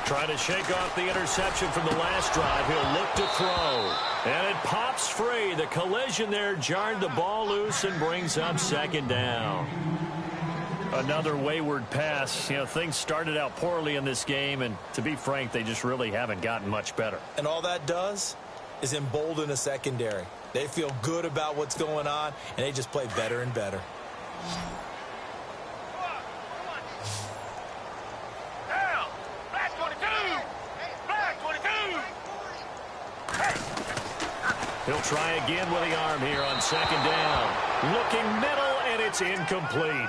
Trying to shake off the interception from the last drive. He'll look to throw. And it pops free. The collision there jarred the ball loose and brings up 2nd down. Another wayward pass. You know, things started out poorly in this game, and to be frank, they just really haven't gotten much better. And all that does is embolden a secondary. They feel good about what's going on, and they just play better and better. He'll try again with the arm here on second down. Looking middle, and it's incomplete.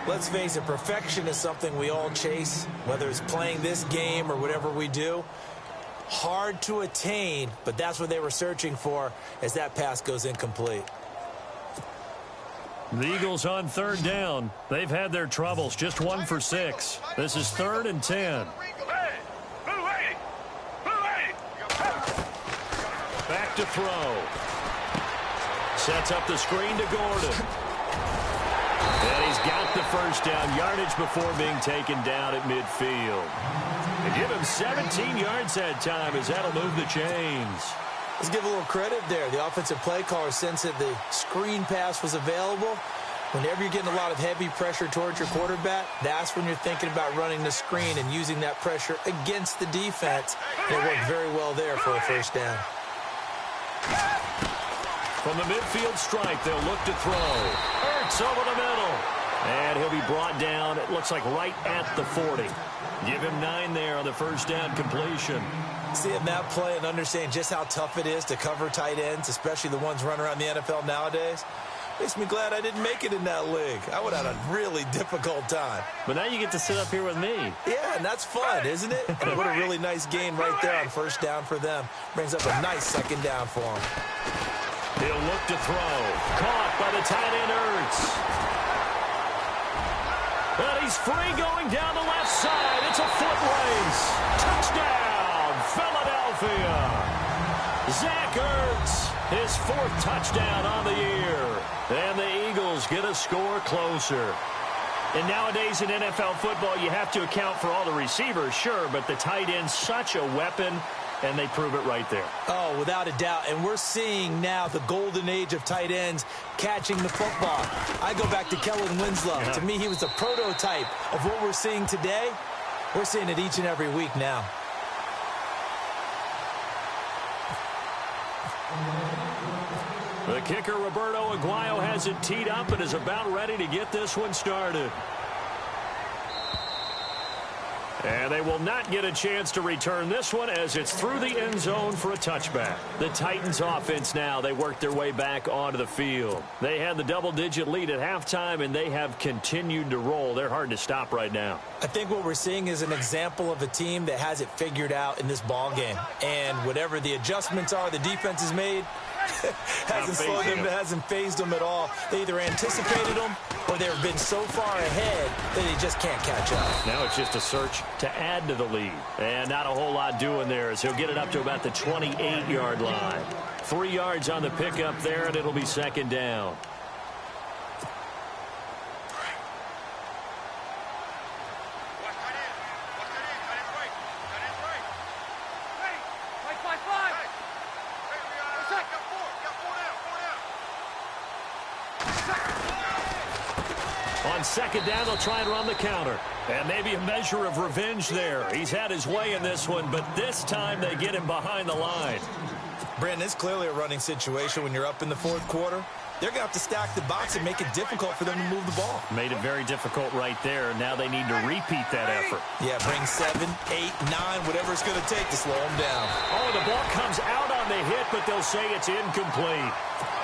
Let's face it, perfection is something we all chase, whether it's playing this game or whatever we do. Hard to attain, but that's what they were searching for as that pass goes incomplete. The Eagles on third down. They've had their troubles, just 1 for 6. This is 3rd and 10. Back to throw. Sets up the screen to Gordon. And he's got the first down, yardage before being taken down at midfield. And give him 17 yards that time as that'll move the chains. Let's give a little credit there. The offensive play caller sensed that the screen pass was available. Whenever you're getting a lot of heavy pressure towards your quarterback, that's when you're thinking about running the screen and using that pressure against the defense. And it worked very well there for a first down. From the midfield stripe, they'll look to throw. Ertz over the middle. And he'll be brought down, it looks like right at the 40. Give him 9 there on the first down completion. Seeing that play and understanding just how tough it is to cover tight ends, especially the ones running around the NFL nowadays, makes me glad I didn't make it in that league. I would have had a really difficult time. But now you get to sit up here with me. Yeah, and that's fun, isn't it? And what a really nice gain right there on first down for them. Brings up a nice second down for them. He'll look to throw. Caught by the tight end Ertz. But he's free going down the left side. It's a foot race. Touchdown, Philadelphia. Zach Ertz, his 4th touchdown on the year. And the Eagles get a score closer. And nowadays in NFL football, you have to account for all the receivers, sure, but the tight end's such a weapon, and they prove it right there. Oh, without a doubt. And we're seeing now the golden age of tight ends catching the football. I go back to Kellen Winslow. To me, he was a prototype of what we're seeing today. We're seeing it each and every week now. The kicker, Roberto Aguayo, has it teed up and is about ready to get this one started. And they will not get a chance to return this one as it's through the end zone for a touchback. The Titans offense now, they worked their way back onto the field. They had the double-digit lead at halftime, and they have continued to roll. They're hard to stop right now. I think what we're seeing is an example of a team that has it figured out in this ball game. And whatever the adjustments are the defense has made, hasn't slowed them, hasn't phased them at all. They either anticipated them or they've been so far ahead that they just can't catch up. Now it's just a search to add to the lead. And not a whole lot doing there as he'll get it up to about the 28-yard line. 3 yards on the pickup there, and it'll be second down. On second down, they'll try and run the counter. And maybe a measure of revenge there. He's had his way in this one, but this time they get him behind the line. Brandon, it's clearly a running situation when you're up in the 4th quarter. They're going to have to stack the box and make it difficult for them to move the ball. Made it very difficult right there. Now they need to repeat that effort. Yeah, bring 7, 8, 9, whatever it's going to take to slow them down. Oh, the ball comes out on the hit, but they'll say it's incomplete.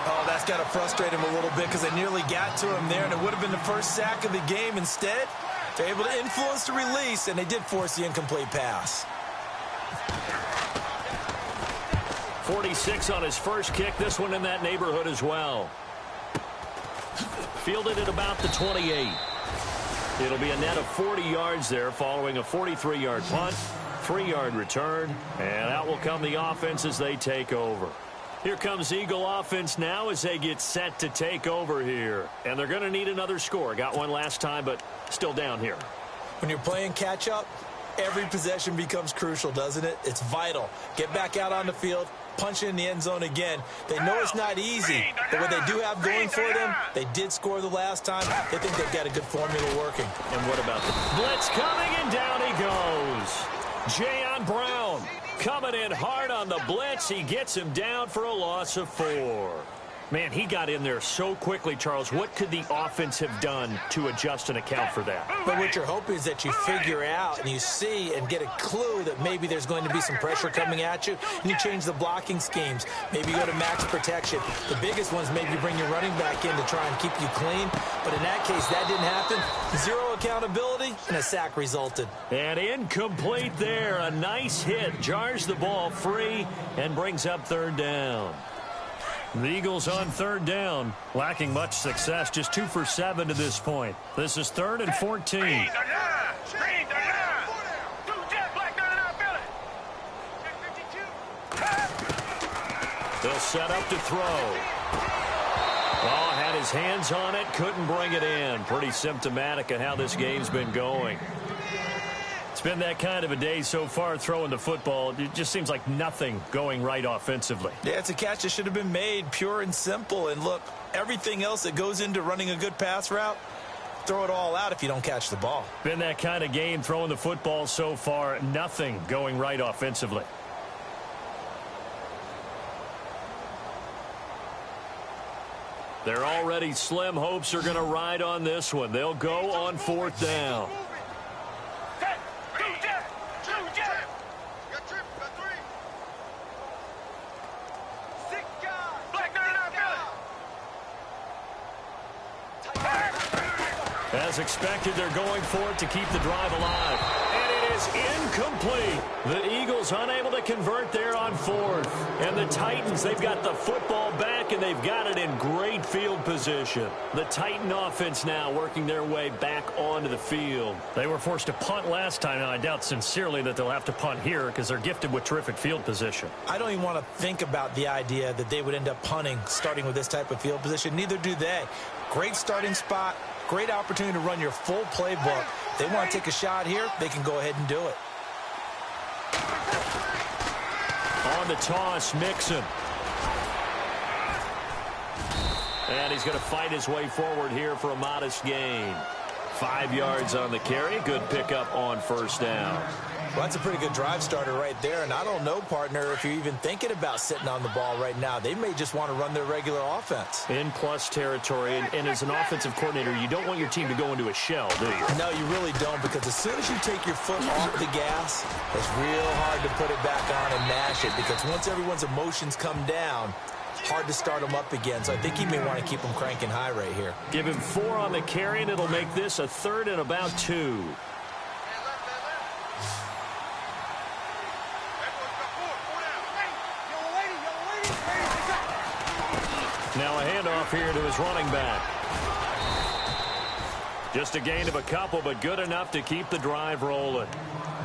Oh, that's got to frustrate him a little bit because they nearly got to him there, and it would have been the first sack of the game. Instead, they're able to influence the release, and they did force the incomplete pass. 46 on his first kick. This one in that neighborhood as well. Fielded at about the 28. It'll be a net of 40 yards there following a 43-yard punt, 3-yard return, and out will come the offense as they take over. Here comes Eagle offense now as they get set to take over here. And they're going to need another score. Got one last time, but still down here. When you're playing catch-up, every possession becomes crucial, doesn't it? It's vital. Get back out on the field, punch in the end zone again. They know it's not easy, but what they do have going for them, they did score the last time. They think they've got a good formula working. And what about the blitz coming, and down he goes. Jayon Brown coming in hard on the blitz. He gets him down for a loss of 4. Man, he got in there so quickly, Charles. What could the offense have done to adjust and account for that? But what you're hoping is that you figure out and you see and get a clue that maybe there's going to be some pressure coming at you, and you change the blocking schemes. Maybe you go to max protection. The biggest ones, maybe you bring your running back in to try and keep you clean. But in that case, that didn't happen. Zero accountability, and a sack resulted. And incomplete there. A nice hit. Jars the ball free and brings up third down. The Eagles on third down, lacking much success, just 2 for 7 to this point. This is 3rd and 14. They'll set up to throw. Oh, had his hands on it, couldn't bring it in. Pretty symptomatic of how this game's been going. It's been that kind of a day so far throwing the football. It just seems like nothing going right offensively. Yeah, it's a catch that should have been made, pure and simple. And look, everything else that goes into running a good pass route, throw it all out if you don't catch the ball. Been that kind of game throwing the football so far. Nothing going right offensively. Their already slim hopes are going to ride on this one. They'll go on 4th down. As expected, they're going for it to keep the drive alive. And it is incomplete. The Eagles unable to convert there on 4th. And the Titans, they've got the football back, and they've got it in great field position. The Titan offense now working their way back onto the field. They were forced to punt last time, and I doubt sincerely that they'll have to punt here because they're gifted with terrific field position. I don't even want to think about the idea that they would end up punting starting with this type of field position. Neither do they. Great starting spot. Great opportunity to run your full playbook. They want to take a shot here, they can go ahead and do it. On the toss, Mixon. And he's going to fight his way forward here for a modest gain. 5 yards on the carry. Good pickup on 1st down. Well, that's a pretty good drive starter right there. And I don't know, partner, if you're even thinking about sitting on the ball right now. They may just want to run their regular offense. In plus territory. And as an offensive coordinator, you don't want your team to go into a shell, do you? No, you really don't, because as soon as you take your foot off the gas, it's real hard to put it back on and mash it, because once everyone's emotions come down, hard to start them up again. So I think he may want to keep them cranking high right here. Give him 4 on the carry, and it'll make this a 3rd and about 2. Now a handoff here to his running back. Just a gain of a couple, but good enough to keep the drive rolling.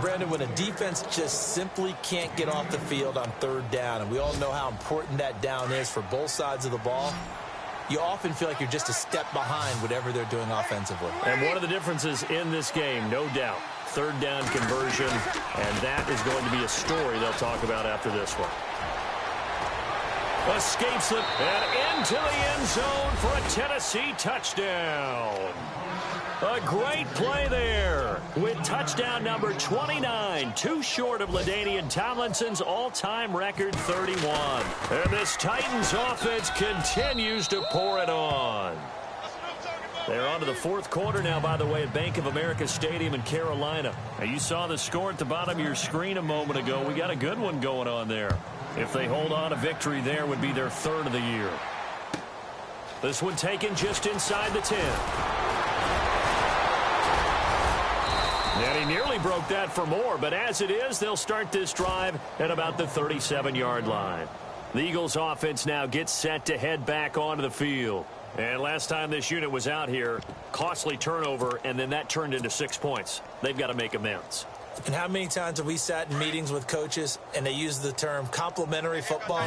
Brandon, when a defense just simply can't get off the field on 3rd down, and we all know how important that down is for both sides of the ball, you often feel like you're just a step behind whatever they're doing offensively. And one of the differences in this game, no doubt, 3rd down conversion, and that is going to be a story they'll talk about after this one. Escapes it and into the end zone for a Tennessee touchdown. A great play there with touchdown number 29, too short of LaDainian Tomlinson's all-time record 31. And this Titans offense continues to pour it on. They're on to the 4th quarter now, by the way, at Bank of America Stadium in Carolina. Now, you saw the score at the bottom of your screen a moment ago. We got a good one going on there. If they hold on, a victory there would be their 3rd of the year. This one taken just inside the 10. And he nearly broke that for more, but as it is, they'll start this drive at about the 37-yard line. The Eagles offense now gets set to head back onto the field. And last time this unit was out here, costly turnover, and then that turned into 6 points. They've got to make amends. And how many times have we sat in meetings with coaches and they use the term complementary football?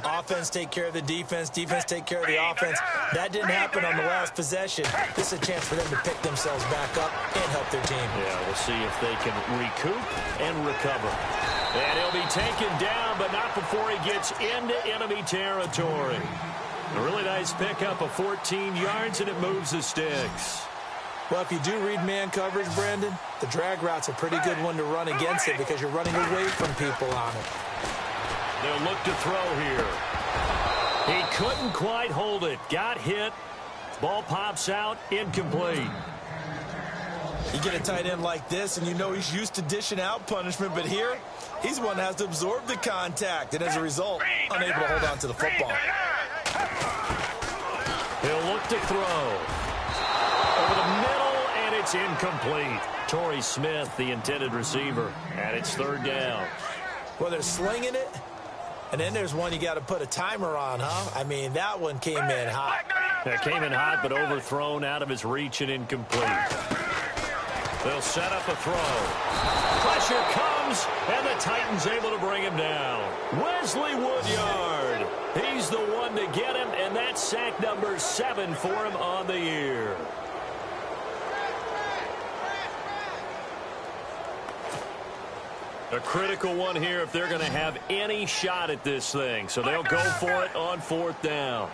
Offense take care of the defense, defense take care of the offense. That didn't happen on the last possession. This is a chance for them to pick themselves back up and help their team. Yeah, we'll see if they can recoup and recover. And he'll be taken down, but not before he gets into enemy territory. A really nice pickup of 14 yards, and it moves the sticks. Well, if you do read man coverage, Brandon, the drag route's a pretty good one to run against it because you're running away from people on it. They'll look to throw here. He couldn't quite hold it. Got hit. Ball pops out. Incomplete. You get a tight end like this, and you know he's used to dishing out punishment, but here, he's the one that has to absorb the contact, and as a result, unable to hold on to the football. He'll look to throw. Over the middle, and it's incomplete. Torrey Smith, the intended receiver, and it's third down. Well, they're slinging it, and then there's one you got to put a timer on, huh? I mean, that one came in hot. That came in hot, but overthrown, out of his reach, and incomplete. They'll set up a throw. Pressure comes, and the Titans able to bring him down. Wesley Woodyard. He's the one to get him, and that's sack number 7 for him on the year. A critical one here if they're going to have any shot at this thing. So they'll go for it on 4th down.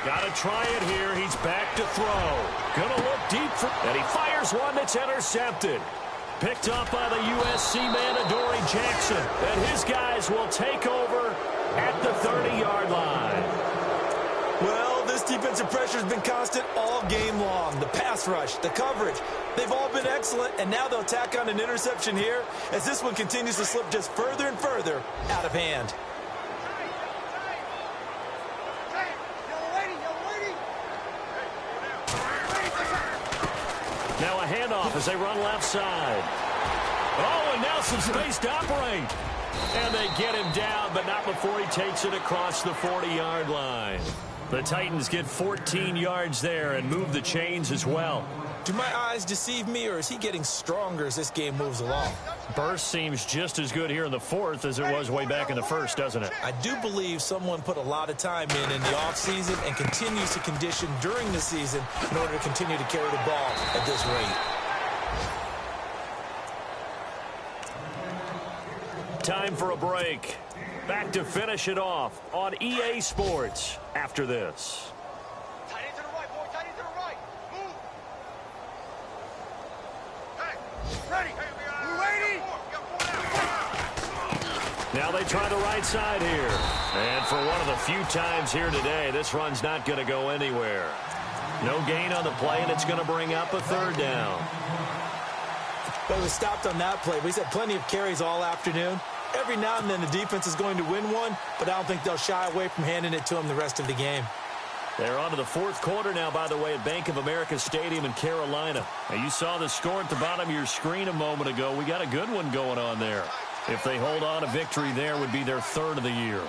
Got to try it here. He's back to throw. Going to look deep for, and he fires one that's intercepted. Picked up by the USC man, Adoree Jackson. And his guys will take over at the 30-yard line. Well, this defensive pressure has been constant all game long. The pass rush, the coverage, they've all been excellent, and now they'll tack on an interception here as this one continues to slip just further and further out of hand. Now a handoff as they run left side. Oh, and now some space to operate. And they get him down, but not before he takes it across the 40-yard line. The Titans get 14 yards there and move the chains as well. Do my eyes deceive me, or is he getting stronger as this game moves along? Burst seems just as good here in the 4th as it was way back in the 1st, doesn't it? I do believe someone put a lot of time in the offseason and continues to condition during the season in order to continue to carry the ball at this rate. Time for a break. Back to finish it off on EA Sports after this. Tight end to the right, boy. Tight end to the right. Move. Hey, ready. We're waiting. Now they try the right side here. And for one of the few times here today, this run's not going to go anywhere. No gain on the play, and it's going to bring up a 3rd down. But it was stopped on that play. We've had plenty of carries all afternoon. Every now and then the defense is going to win one, but I don't think they'll shy away from handing it to them the rest of the game. They're on to the 4th quarter now, by the way, at Bank of America Stadium in Carolina. Now, you saw the score at the bottom of your screen a moment ago. We got a good one going on there. If they hold on, a victory there would be their 3rd of the year.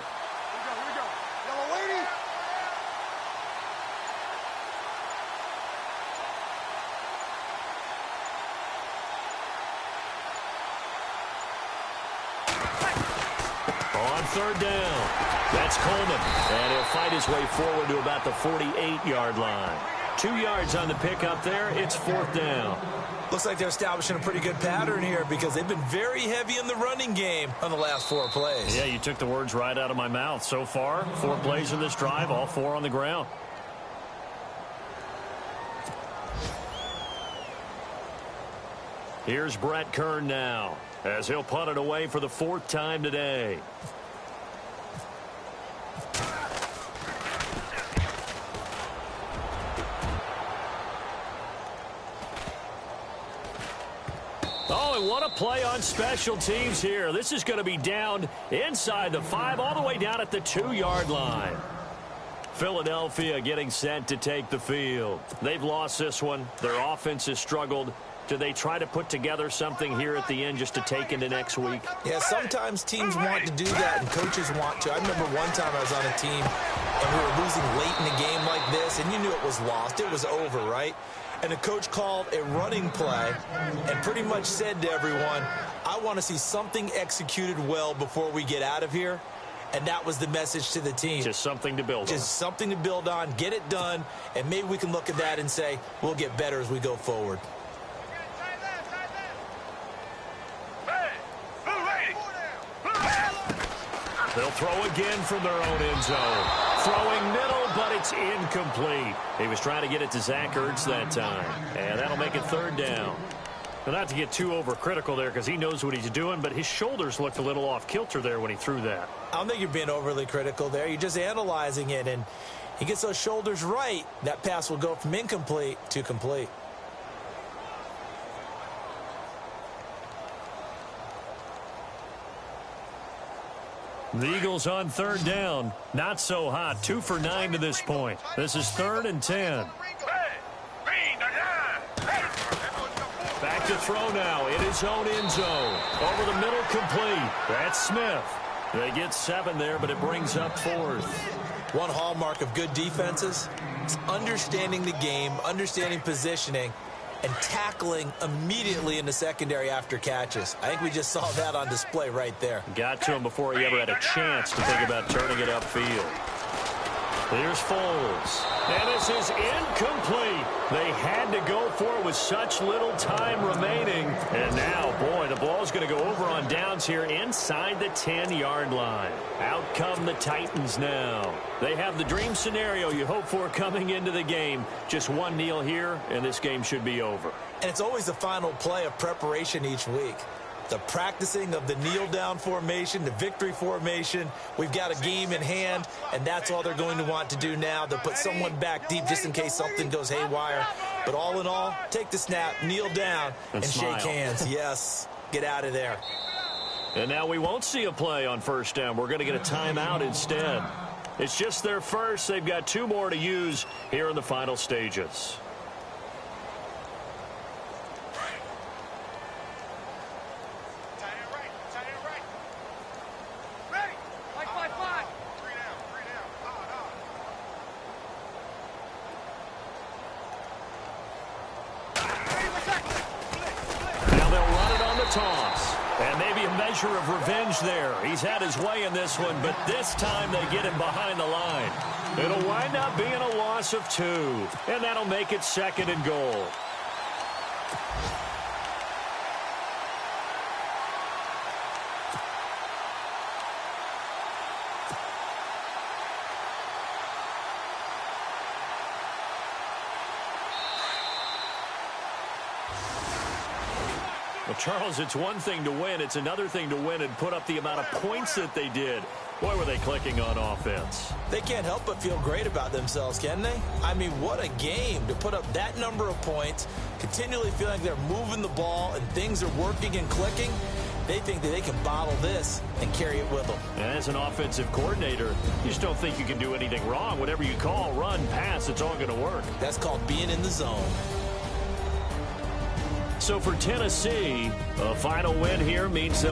On 3rd down, that's Coleman, and he'll fight his way forward to about the 48-yard line. 2 yards on the pickup there. It's 4th down. Looks like they're establishing a pretty good pattern here because they've been very heavy in the running game on the last 4 plays. Yeah, you took the words right out of my mouth. So far, 4 plays in this drive, all 4 on the ground. Here's Brett Kern now, as he'll punt it away for the 4th time today. Oh, and what a play on special teams here. This is going to be down inside the 5, all the way down at the 2-yard line. Philadelphia getting set to take the field. They've lost this one. Their offense has struggled. Do they try to put together something here at the end just to take into next week? Yeah, sometimes teams want to do that and coaches want to. I remember one time I was on a team and we were losing late in the game like this, and you knew it was lost. It was over, right? And the coach called a running play and pretty much said to everyone, I want to see something executed well before we get out of here. And that was the message to the team. Just something to build on. Just something to build on, get it done, and maybe we can look at that and say, we'll get better as we go forward. They'll throw again from their own end zone. Throwing middle, but it's incomplete. He was trying to get it to Zach Ertz that time. And that'll make it 3rd down. Now, not to get too overcritical there because he knows what he's doing, but his shoulders looked a little off kilter there when he threw that. I don't think you're being overly critical there. You're just analyzing it, and he gets those shoulders right. That pass will go from incomplete to complete. The Eagles on 3rd down. Not so hot. 2 for 9 to this point. This is 3rd and 10. Back to throw now in his own end zone. Over the middle, complete. That's Smith. They get 7 there, but it brings up 4th. One hallmark of good defenses is understanding the game, understanding positioning, and tackling immediately in the secondary after catches. I think we just saw that on display right there. Got to him before he ever had a chance to think about turning it upfield. Here's Foles. And this is incomplete. They had to go for it with such little time remaining. And now, boy, the ball's going to go over on downs here inside the 10-yard line. Out come the Titans now. They have the dream scenario you hope for coming into the game. Just one kneel here, and this game should be over. And it's always the final play of preparation each week. The practicing of the kneel-down formation, the victory formation. We've got a game in hand, and that's all they're going to want to do now. They'll put someone back deep just in case something goes haywire. But all in all, take the snap, kneel down, and shake hands. Yes, get out of there. And now we won't see a play on 1st down. We're going to get a timeout instead. It's just their first. They've got 2 more to use here in the final stages. Toss. And maybe a measure of revenge there. He's had his way in this one, but this time they get him behind the line. It'll wind up being a loss of 2, and that'll make it 2nd and goal. Well, Charles, it's one thing to win. It's another thing to win and put up the amount of points that they did. Boy, were they clicking on offense. They can't help but feel great about themselves, can they? I mean, what a game to put up that number of points, continually feeling like they're moving the ball and things are working and clicking. They think that they can bottle this and carry it with them. And as an offensive coordinator, you just don't think you can do anything wrong. Whatever you call, run, pass, it's all going to work. That's called being in the zone. So for Tennessee, a final win here means they'll